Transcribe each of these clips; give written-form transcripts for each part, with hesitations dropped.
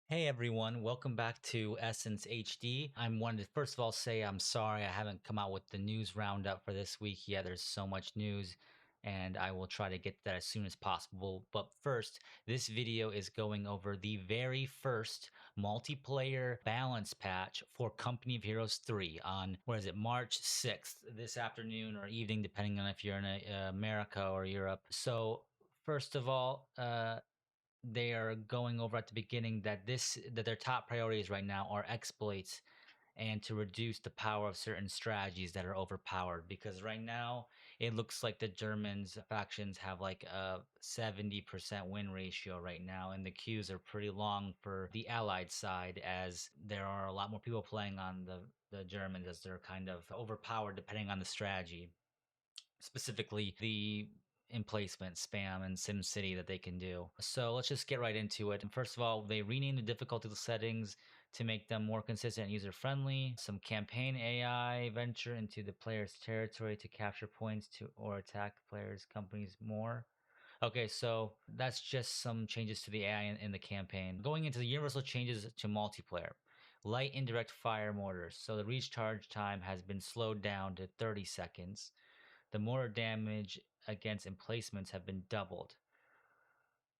Hey everyone, welcome back to Essence HD. I'm wanted to first of all say I'm sorry I haven't come out with the news roundup for this week yet. There's so much news and I will try to get to that as soon as possible. But first, this video is going over the very first multiplayer balance patch for Company of Heroes 3 on, what is it, March 6th, this afternoon or evening, depending on if you're in America or Europe. So, first of all, they are going over at the beginning that their top priorities right now are exploits and to reduce the power of certain strategies that are overpowered, because right now it looks like the Germans factions have like a 70% win ratio right now, and the queues are pretty long for the allied side, as there are a lot more people playing on the Germans, as they're kind of overpowered depending on the strategy, specifically the emplacement spam and SimCity that they can do. So let's just get right into it. And first of all, they renamed the difficulty settings to make them more consistent and user friendly. Some campaign AI venture into the player's territory to capture points to or attack players' companies more. Okay, so that's just some changes to the AI in the campaign. Going into the universal changes to multiplayer. Light indirect fire mortars. So the recharge time has been slowed down to 30 seconds. The mortar damage against emplacements have been doubled.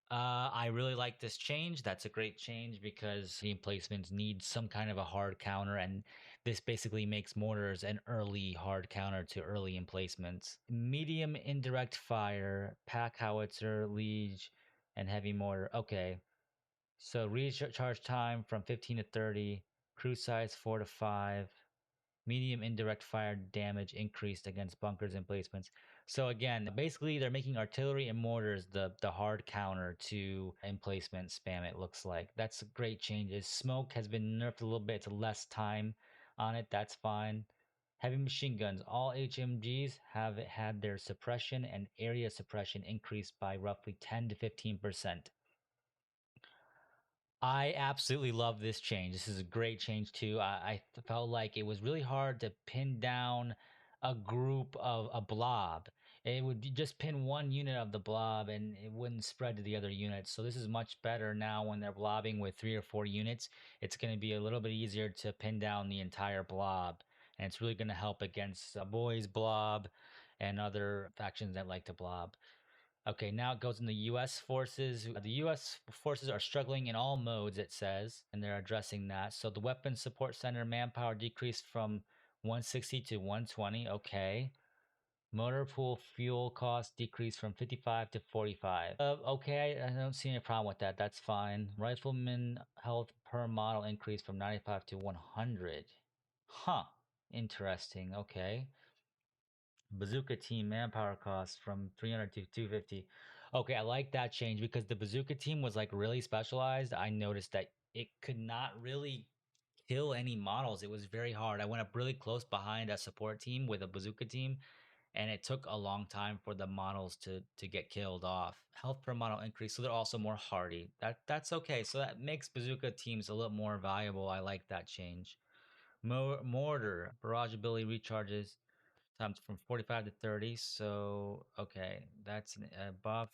I really like this change. That's a great change because the emplacements need some kind of a hard counter, and this basically makes mortars an early hard counter to early emplacements. Medium indirect fire, pack howitzer, liege, and heavy mortar. Okay, so recharge time from 15 to 30, crew size 4 to 5, medium indirect fire damage increased against bunkers and placements. So again, basically they're making artillery and mortars the hard counter to emplacement spam, it looks like. That's a great changes. Smoke has been nerfed a little bit to less time on it. That's fine. Heavy machine guns. All HMGs have had their suppression and area suppression increased by roughly 10 to 15%. I absolutely love this change. This is a great change too. I felt like it was really hard to pin down a group of a blob. It would just pin one unit of the blob and it wouldn't spread to the other units. So this is much better now when they're blobbing with 3 or 4 units. It's going to be a little bit easier to pin down the entire blob. And it's really going to help against boys blob and other factions that like to blob. Okay, now it goes in the US forces. The US forces are struggling in all modes, it says, and they're addressing that. So the Weapons Support Center manpower decreased from 160 to 120. Okay. Motor pool fuel cost decreased from 55 to 45. Okay, I don't see any problem with that. That's fine. Rifleman health per model increased from 95 to 100. Huh. Interesting. Okay. Bazooka team manpower cost from 300 to 250. Okay, I like that change because the bazooka team was like really specialized. I noticed that it could not really kill any models. It was very hard. I went up really close behind a support team with a bazooka team, and it took a long time for the models to get killed off. Health per model increase, so they're also more hardy. That's okay. So that makes bazooka teams a little more valuable. I like that change. Mortar barrage ability recharges times from 45 to 30. So, okay, that's a buff.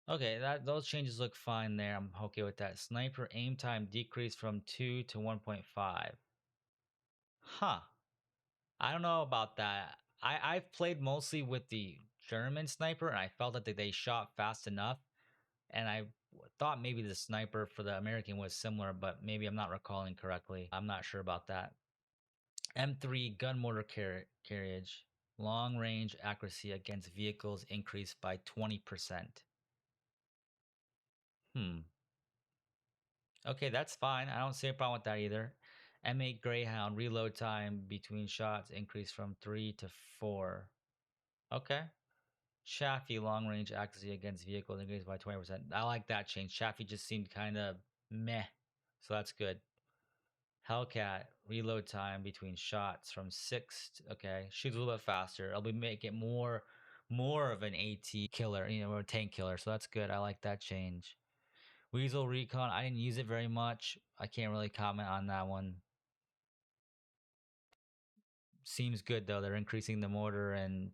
Okay, that those changes look fine there. I'm okay with that. Sniper aim time decreased from 2 to 1.5. Huh. I don't know about that. I've played mostly with the German sniper and I felt that they shot fast enough, and I thought maybe the sniper for the American was similar, but maybe I'm not recalling correctly. I'm not sure about that. M3 gun mortar carriage. Long range accuracy against vehicles increased by 20%. Hmm. Okay, that's fine. I don't see a problem with that either. M8 Greyhound reload time between shots increased from 3 to 4. Okay. Chaffee long range accuracy against vehicles increased by 20%. I like that change. Chaffee just seemed kind of meh. So that's good. Hellcat reload time between shots from 6 okay, shoots a little bit faster. It'll be make it more of an AT killer, or a tank killer. So that's good. I like that change. Weasel Recon, I didn't use it very much. I can't really comment on that one. Seems good though. They're increasing the mortar and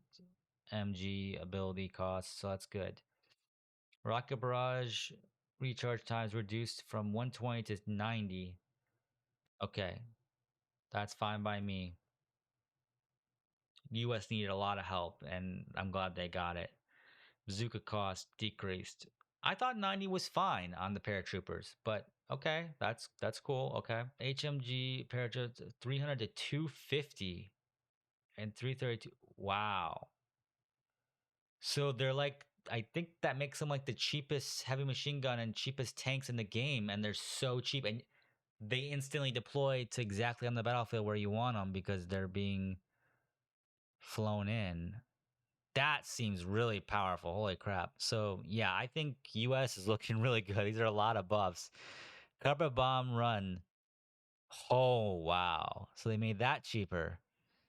MG ability costs, so that's good. Rocket Barrage Recharge times reduced from 120 to 90. Okay, that's fine by me. US needed a lot of help, and I'm glad they got it. Bazooka cost decreased. I thought 90 was fine on the paratroopers, but okay, that's cool. Okay. HMG paratroopers 300 to 250 and 332. Wow. So they're like, I think that makes them like the cheapest heavy machine gun and cheapest tanks in the game, and they're so cheap, and they instantly deploy to exactly on the battlefield where you want them because they're being flown in. That seems really powerful. Holy crap. So, yeah, I think US is looking really good. These are a lot of buffs. Carpet bomb run. Oh, wow. So they made that cheaper.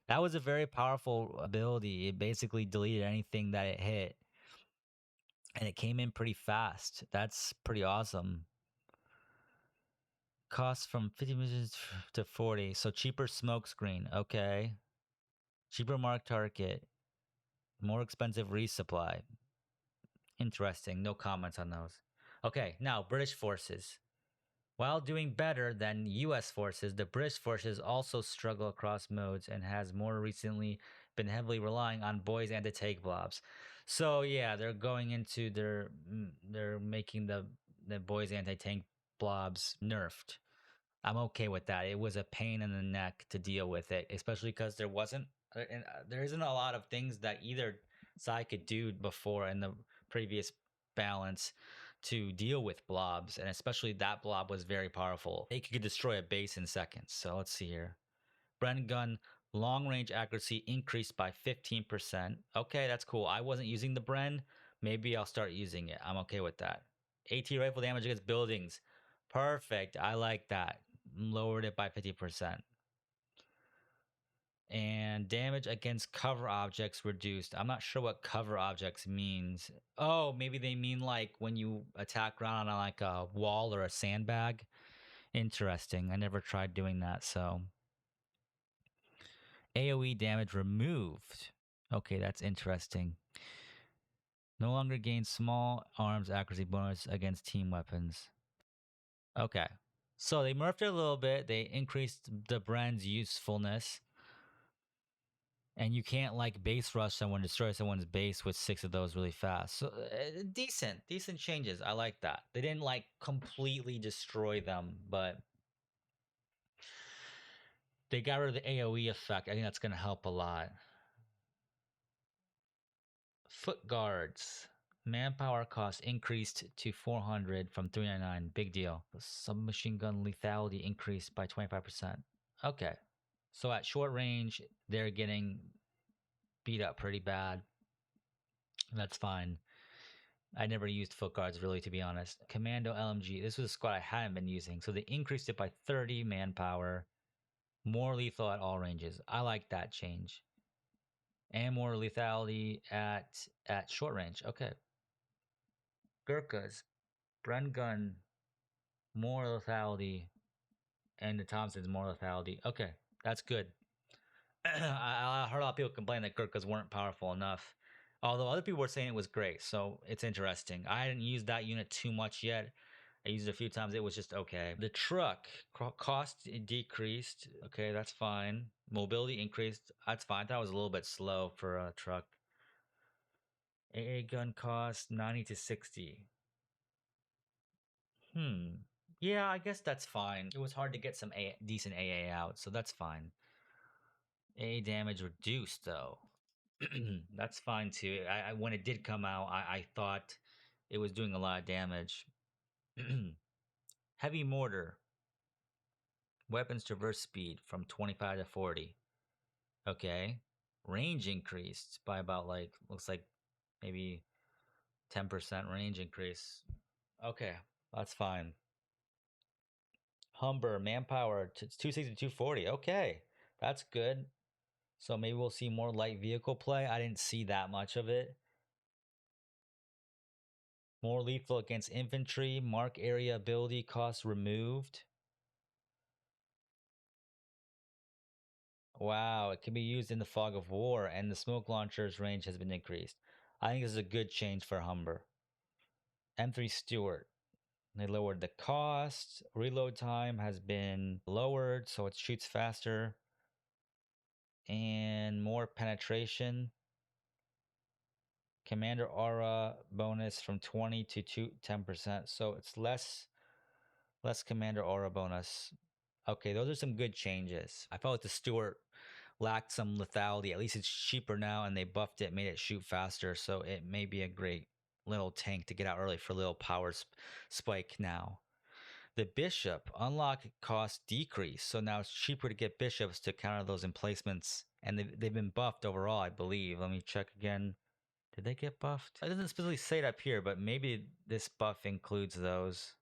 That was a very powerful ability. It basically deleted anything that it hit, and it came in pretty fast. That's pretty awesome. Cost from 50 missions to 40. So cheaper smoke screen. Okay. Cheaper mark target. More expensive resupply. Interesting. No comments on those. Okay, now British forces. While doing better than US forces, the British forces also struggle across modes and has more recently been heavily relying on boys anti-tank blobs. So yeah, they're going into they're making the boys anti-tank blobs nerfed. I'm okay with that. It was a pain in the neck to deal with it, especially because there isn't a lot of things that either side could do before in the previous balance to deal with blobs, and especially that blob was very powerful. It could destroy a base in seconds. So let's see here. Bren gun long range accuracy increased by 15%. Okay, that's cool. I wasn't using the Bren. Maybe I'll start using it. I'm okay with that. AT rifle damage against buildings. Perfect. I like that. Lowered it by 50%. And damage against cover objects reduced. I'm not sure what cover objects means. Oh, maybe they mean like when you attack ground on like a wall or a sandbag. Interesting. I never tried doing that, so AoE damage removed. Okay, that's interesting. No longer gain small arms accuracy bonus against team weapons. Okay. So they nerfed it a little bit. They increased the brand's usefulness. And you can't like base rush someone, destroy someone's base with 6 of those really fast. So decent changes. I like that. They didn't like completely destroy them, but they got rid of the AoE effect. I think that's going to help a lot. Foot guards. Manpower cost increased to 400 from 399. Big deal. Submachine gun lethality increased by 25%. Okay. So at short range, they're getting beat up pretty bad. That's fine. I never used foot guards really, to be honest. Commando LMG. This was a squad I hadn't been using. So they increased it by 30 manpower. More lethal at all ranges. I like that change. And more lethality at short range. Okay. Gurkhas. Bren gun. More lethality. And the Thompson's more lethality. Okay. That's good. I heard a lot of people complain that Gurkhas weren't powerful enough. Although other people were saying it was great. So it's interesting. I hadn't used that unit too much yet. I used it a few times. It was just okay. The truck cost decreased. Okay, that's fine. Mobility increased. That's fine. That was a little bit slow for a truck. AA gun cost 90 to 60. Yeah, I guess that's fine. It was hard to get some decent AA out, so that's fine. AA damage reduced though. That's fine too. When it did come out, I thought it was doing a lot of damage. Heavy mortar. Weapons traverse speed from 25 to 40. Okay. Range increased by about like, looks like maybe 10% range increase. Okay. That's fine. Humber, manpower, 260 to 240. Okay. That's good. So maybe we'll see more light vehicle play. I didn't see that much of it. More lethal against infantry. Mark area ability cost removed. Wow, it can be used in the fog of war, and the smoke launcher's range has been increased. I think this is a good change for Humber. M3 Stewart. They lowered the cost. Reload time has been lowered, so it shoots faster. And more penetration. Commander aura bonus from 20 to 10%. So it's less commander aura bonus. Okay, those are some good changes. I felt like the Stewart lacked some lethality. At least it's cheaper now, and they buffed it, made it shoot faster. So it may be a great little tank to get out early for a little power spike now. The bishop unlock cost decrease. So now it's cheaper to get bishops to counter those emplacements. And they've been buffed overall, I believe. Let me check again. Did they get buffed? It doesn't specifically say it up here, but maybe this buff includes those.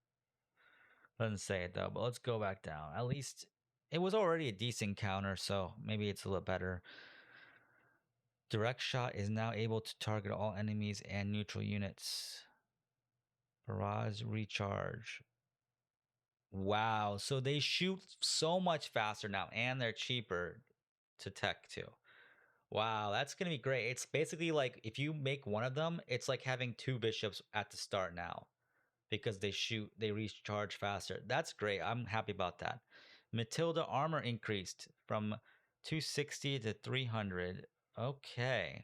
Doesn't say it though, but let's go back down. At least it was already a decent counter, so maybe it's a little better. Direct shot is now able to target all enemies and neutral units. Barrage recharge. Wow, so they shoot so much faster now, and they're cheaper to tech too. Wow, that's gonna be great. It's basically like if you make one of them, it's like having two bishops at the start now because they recharge faster. That's great. I'm happy about that. Matilda armor increased from 260 to 300. Okay.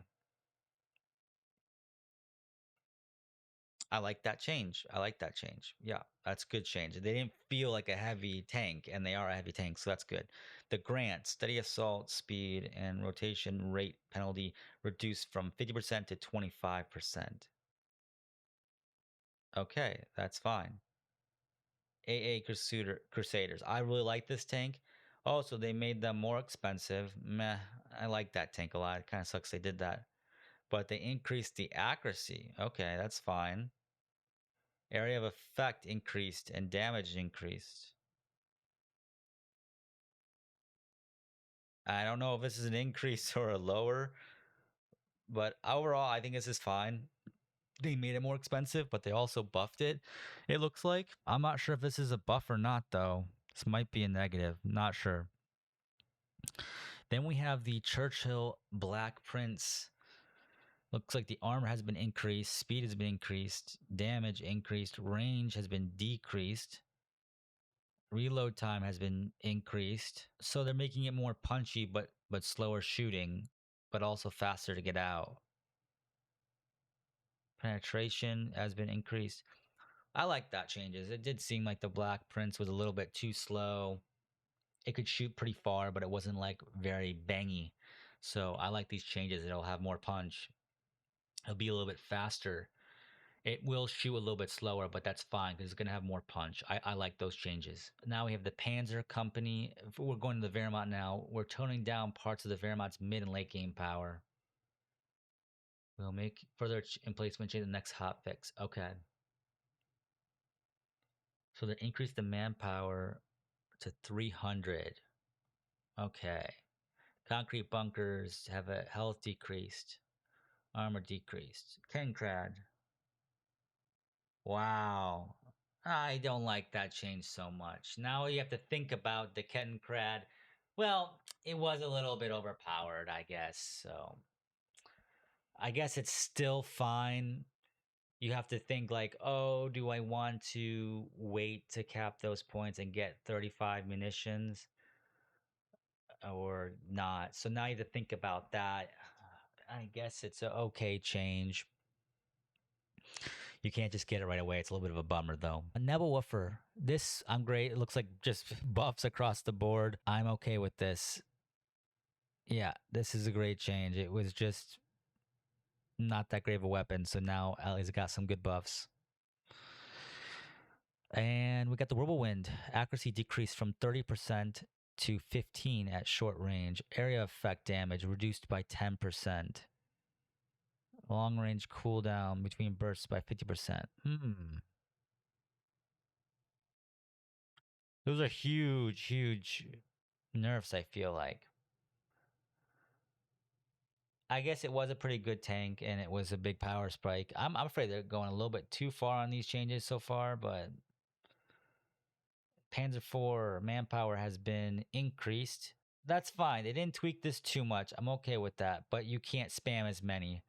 I like that change. I like that change. Yeah, that's good change. They didn't feel like a heavy tank, and they are a heavy tank, so that's good. The grant, steady assault speed and rotation rate penalty reduced from 50% to 25%. Okay, that's fine. AA Crusaders. I really like this tank. Oh, so they made them more expensive. Meh, I like that tank a lot. It kind of sucks they did that. But they increased the accuracy. Okay, that's fine. Area of effect increased and damage increased. I don't know if this is an increase or a lower, but overall, I think this is fine. They made it more expensive, but they also buffed it. It looks like. I'm not sure if this is a buff or not, though. This might be a negative. Not sure. Then we have the Churchill Black Prince. Looks like the armor has been increased, speed has been increased, damage increased, range has been decreased, reload time has been increased. So they're making it more punchy but slower shooting, but also faster to get out. Penetration has been increased. I like that changes. It did seem like the Black Prince was a little bit too slow. It could shoot pretty far, but it wasn't like very bangy. So I like these changes. It'll have more punch. It'll be a little bit faster. It will shoot a little bit slower, but that's fine because it's going to have more punch. I like those changes. Now we have the Panzer Company. If we're going to the Wehrmacht now. We're toning down parts of the Wehrmacht's mid and late game power. We'll make further emplacement change the next hot fix. Okay. So they increased the manpower to 300. Okay. Concrete bunkers have a health decreased. Armor decreased. Kencrad. Wow. I don't like that change so much. Now you have to think about the Kencrad. Well, it was a little bit overpowered, I guess. So I guess it's still fine. You have to think like, oh, do I want to wait to cap those points and get 35 munitions or not? So now you have to think about that. I guess it's a okay change. You can't just get it right away. It's a little bit of a bummer, though. A Nebelwoofer. This, I'm great. It looks like just buffs across the board. I'm okay with this. Yeah, this is a great change. It was just not that great of a weapon. So now Ellie's got some good buffs. And we got the Whirlwind. Accuracy decreased from 30% to 15 at short range. Area effect damage reduced by 10%. Long range cooldown between bursts by 50%. Those are huge, huge nerfs, I feel like. I guess it was a pretty good tank and it was a big power spike. I'm afraid they're going a little bit too far on these changes so far, but Panzer IV manpower has been increased. That's fine. They didn't tweak this too much. I'm okay with that, but you can't spam as many.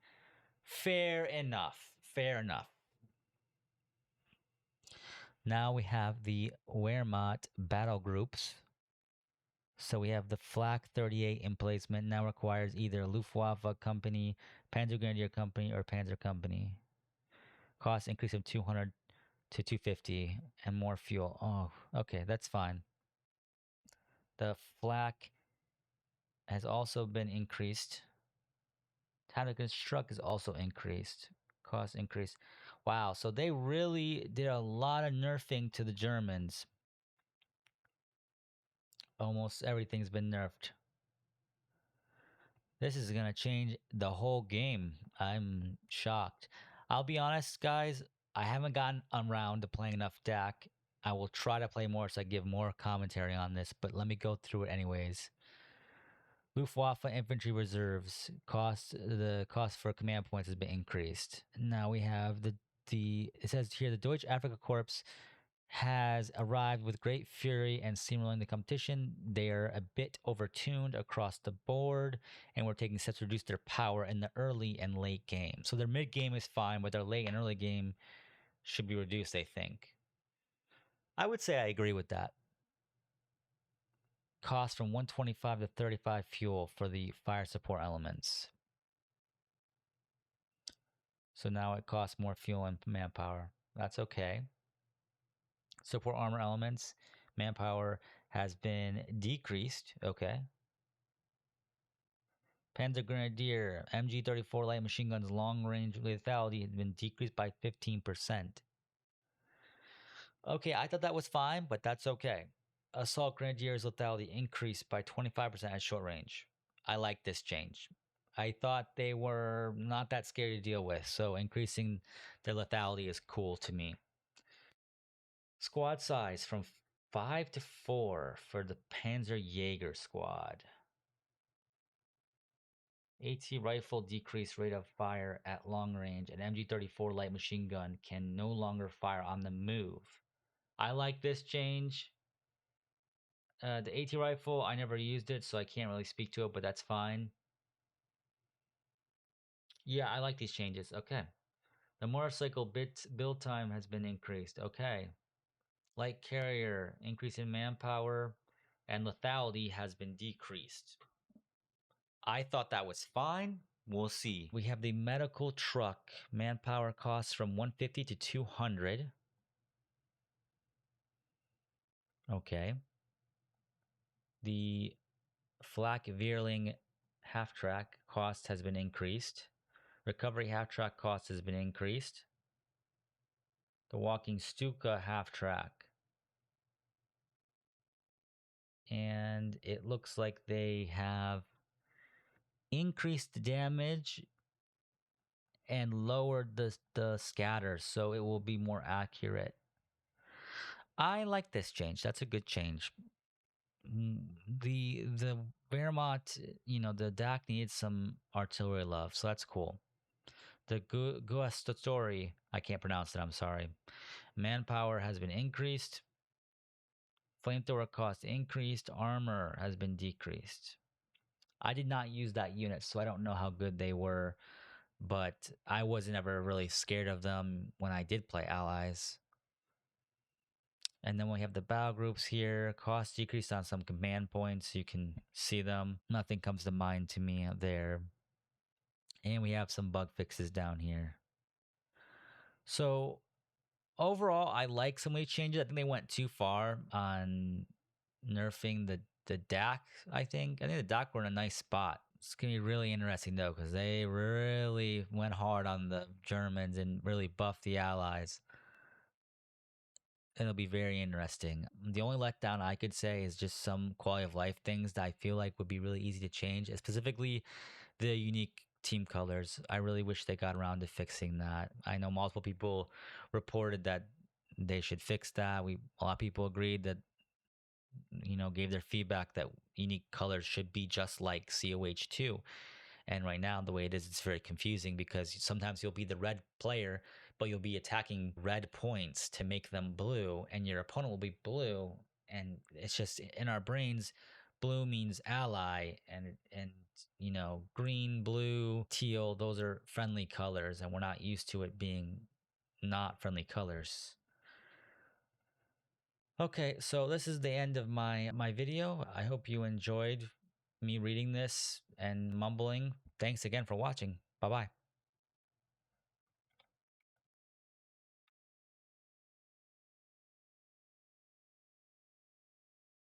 Fair enough. Fair enough. Now we have the Wehrmacht battle groups. So we have the Flak 38 emplacement now requires either Luftwaffe Company, Panzer Grenadier Company, or Panzer Company. Cost increase of 200 to 250 and more fuel. Oh, okay, that's fine. The Flak has also been increased. Time to construct is also increased. Cost increase. Wow, so they really did a lot of nerfing to the Germans. Almost everything's been nerfed. This is going to change the whole game. I'm shocked. I'll be honest, guys, I haven't gotten around to playing enough DAC. I will try to play more so I give more commentary on this, but let me go through it anyways. Luftwaffe infantry reserves the cost for command points has been increased. Now we have the it says here the Deutsche Afrika Corps has arrived with great fury and steamrolling the competition. They are a bit overtuned across the board, and we're taking steps to reduce their power in the early and late game. So their mid game is fine, but their late and early game should be reduced, they think. I would say I agree with that. Cost from 125 to 35 fuel for the fire support elements. So now it costs more fuel and manpower. That's okay. Support armor elements, manpower has been decreased. Okay. Panzer Grenadier, MG34 light machine guns, long range lethality has been decreased by 15%. Okay, I thought that was fine, but that's okay. Assault Grenadiers lethality increased by 25% at short range. I like this change. I thought they were not that scary to deal with, so increasing their lethality is cool to me. Squad size from 5 to 4 for the Panzer Jaeger squad. AT rifle decreased rate of fire at long range, and MG34 light machine gun can no longer fire on the move. I like this change. The AT rifle, I never used it, so I can't really speak to it, but that's fine. Yeah, I like these changes. Okay. The motorcycle build time has been increased. Okay. Light carrier, increase in manpower, and lethality has been decreased. I thought that was fine. We'll see. We have the medical truck. Manpower costs from 150 to 200. Okay. The Flak Veerling half track cost has been increased. Recovery half track cost has been increased. The Walking Stuka half track. And it looks like they have increased damage and lowered the scatter, so it will be more accurate. I like this change. That's a good change. The Wehrmacht, the DAC needs some artillery love, so that's cool. The Guastatori, I can't pronounce it, I'm sorry. Manpower has been increased. Flamethrower cost increased. Armor has been decreased. I did not use that unit, so I don't know how good they were, but I wasn't ever really scared of them when I did play allies. And then we have the battle groups here. Cost decreased on some command points. You can see them. Nothing comes to mind to me there. And we have some bug fixes down here. So overall, I like some of these changes. I think they went too far on nerfing the DAC, I think. I think the DAC were in a nice spot. It's going to be really interesting, though, because they really went hard on the Germans and really buffed the Allies. It'll be very interesting. The only letdown I could say is just some quality of life things that I feel like would be really easy to change, specifically the unique team colors. I really wish they got around to fixing that. I know multiple people reported that they should fix that. A lot of people agreed that gave their feedback that unique colors should be just like COH2. And right now, the way it is, it's very confusing because sometimes you'll be the red player, but you'll be attacking red points to make them blue, and your opponent will be blue. And it's just in our brains, blue means ally, and green, blue, teal, those are friendly colors, and we're not used to it being not friendly colors. Okay, so this is the end of my video. I hope you enjoyed me reading this and mumbling. Thanks again for watching. Bye bye.